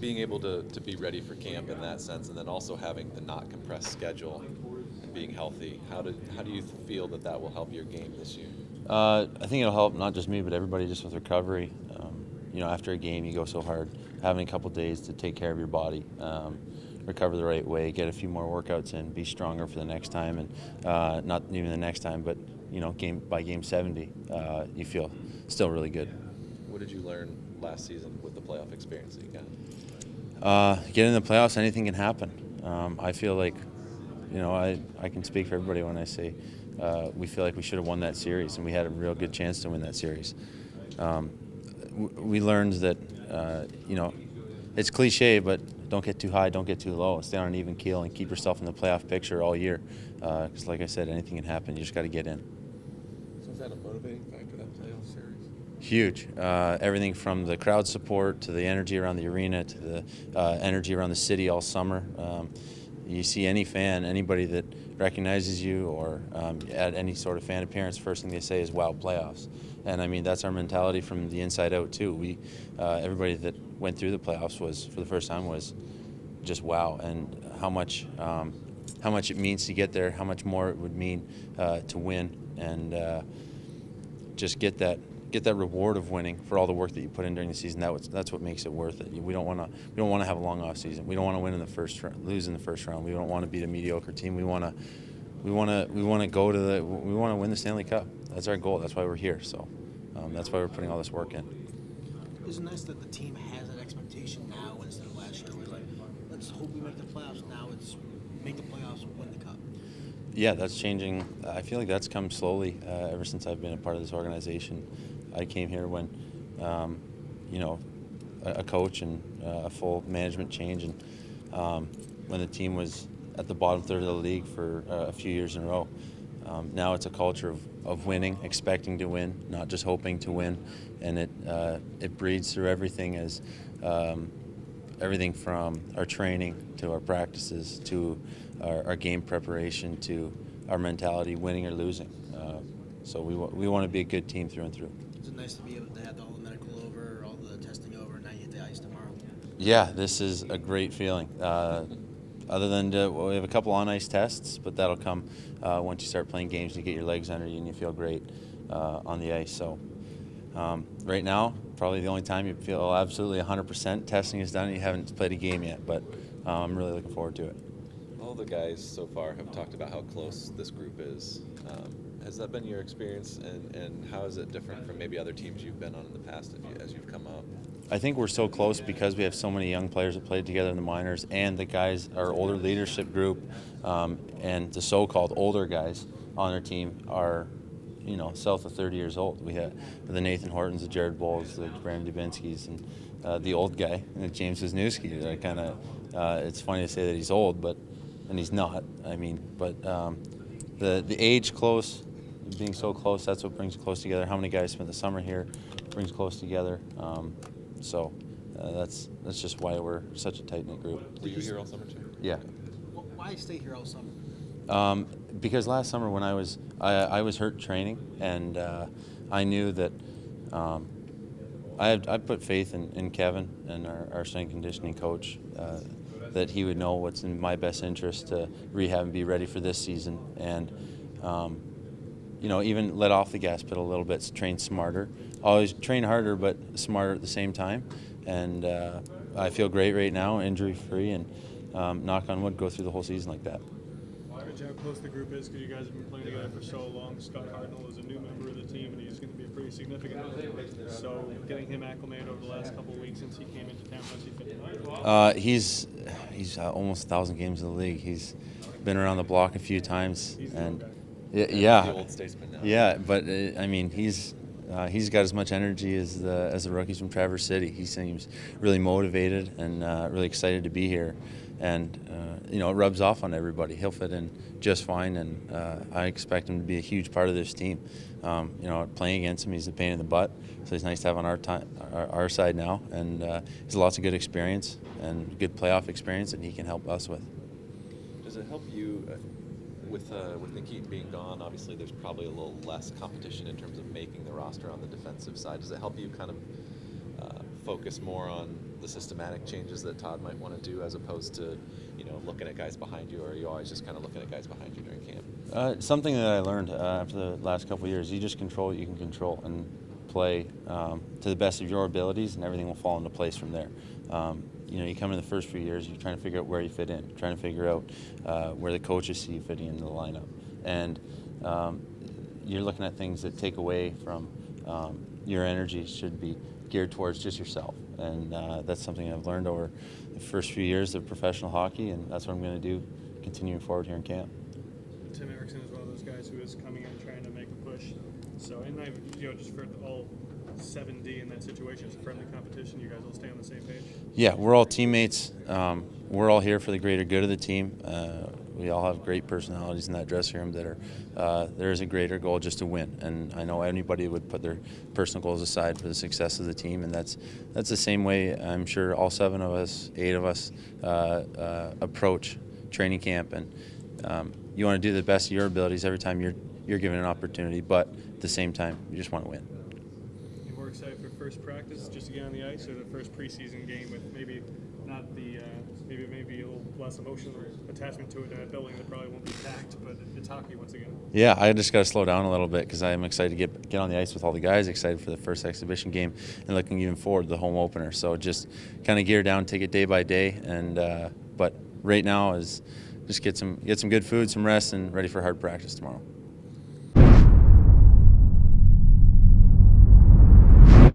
being able to be ready for camp in that sense, and then also having the not compressed schedule and being healthy, how do you feel that will help your game this year? I think it'll help not just me, but everybody just with recovery. After a game, you go so hard. Having a couple days to take care of your body, recover the right way, get a few more workouts in, be stronger for the next time, and not even the next time, but game 70, you feel still really good. What did you learn last season with the playoff experience that you got? Getting in the playoffs, anything can happen. I feel like, I can speak for everybody when I say we feel like we should have won that series, and we had a real good chance to win that series. We learned that, it's cliche, but don't get too high, don't get too low. Stay on an even keel and keep yourself in the playoff picture all year. Because like I said, anything can happen. You just got to get in. So is that a motivating factor, that playoff series? Huge. Everything from the crowd support to the energy around the arena to the energy around the city all summer. You see any fan, anybody that recognizes you or at any sort of fan appearance, first thing they say is, wow, playoffs. And I mean, that's our mentality from the inside out too. Everybody that went through the playoffs for the first time was just wow, and how much it means to get there, how much more it would mean to win, and just get that reward of winning for all the work that you put in during the season. That's what makes it worth it. We don't want to have a long off season. We don't want to win in the first round, lose in the first round. We don't want to beat a mediocre team. We want to win the Stanley Cup. That's our goal. That's why we're here. So that's why we're putting all this work in. Isn't it nice that the team has that expectation now instead of last year? Where it's like, let's hope we make the playoffs. Now it's make the playoffs, win the cup. Yeah, that's changing. I feel like that's come slowly ever since I've been a part of this organization. I came here when, a coach and a full management change, and when the team was at the bottom third of the league for a few years in a row. Now it's a culture of winning, expecting to win, not just hoping to win, and it breeds through everything as everything from our training to our practices to our game preparation to our mentality, winning or losing. So we want to be a good team through and through. Is it nice to be able to have all the medical over, all the testing over, and now you hit the ice tomorrow? Yeah, this is a great feeling. Other than we have a couple on-ice tests, but that'll come once you start playing games and you get your legs under you and you feel great on the ice. So right now, probably the only time you feel absolutely 100% testing is done and you haven't played a game yet, but I'm really looking forward to it. All the guys so far have talked about how close this group is. Has that been your experience, and how is it different from maybe other teams you've been on in the past as you've come up? I think we're so close because we have so many young players that played together in the minors, and the guys, our older leadership group, and the so-called older guys on our team are, south of 30 years old. We have the Nathan Hortons, the Jared Bowles, the Brandon Dubinskis, and the old guy, James Wisniewski. It's funny to say that he's old, and he's not. I mean, but the age close, being so close, that's what brings it close together. How many guys spent the summer here brings close together. So that's just why we're such a tight-knit group. Were you here all summer too? Yeah. Why stay here all summer? Because last summer when I was hurt training, and I knew that I put faith in Kevin and our strength and conditioning coach, that he would know what's in my best interest to rehab and be ready for this season, and even let off the gas pedal a little bit, train smarter. Always train harder, but smarter at the same time. And I feel great right now, injury-free, and knock on wood, go through the whole season like that. How close the group is, because you guys have been playing together for so long. Scott Cardinal is a new member of the team, and he's going to be pretty significant. So getting him acclimated over the last couple of weeks since he came into town, how's he fit? He's almost 1,000 games in the league. He's been around the block a few times, and yeah, The old statesman now. Yeah, but I mean, he's got as much energy as the rookies from Traverse City. He seems really motivated and really excited to be here, and it rubs off on everybody. He'll fit in just fine, and I expect him to be a huge part of this team. Playing against him, he's a pain in the butt, so he's nice to have on our side now, and he's lots of good experience and good playoff experience that he can help us with. Does it help you? With Nikita being gone, obviously there's probably a little less competition in terms of making the roster on the defensive side. Does it help you kind of focus more on the systematic changes that Todd might want to do as opposed to, looking at guys behind you, or are you always just kind of looking at guys behind you during camp? Something that I learned after the last couple of years, you just control what you can control and play to the best of your abilities, and everything will fall into place from there. You come in the first few years, you're trying to figure out where you fit in, trying to figure out where the coaches see you fitting into the lineup. And you're looking at things that take away from your energy should be geared towards just yourself. And that's something I've learned over the first few years of professional hockey, and that's what I'm going to do continuing forward here in camp. Tim Erickson is one of those guys who is coming in trying to make a push. So, and just for all 7D in that situation, it's a friendly competition. You guys all stay on the same page? Yeah, we're all teammates. We're all here for the greater good of the team. We all have great personalities in that dressing room that are, there is a greater goal just to win. And I know anybody would put their personal goals aside for the success of the team, and that's the same way I'm sure all 7 of us, 8 of us approach training camp. And you want to do the best of your abilities every time you're given an opportunity, but at the same time, you just want to win. You more excited for first practice just to get on the ice, or the first preseason game with maybe not the maybe a little less emotional attachment to it in a building that probably won't be packed, but it's hockey once again? Yeah, I just got to slow down a little bit because I'm excited to get on the ice with all the guys, excited for the first exhibition game, and looking even forward to the home opener. So just kind of gear down, take it day by day, and but right now is just get some good food, some rest, and ready for hard practice tomorrow.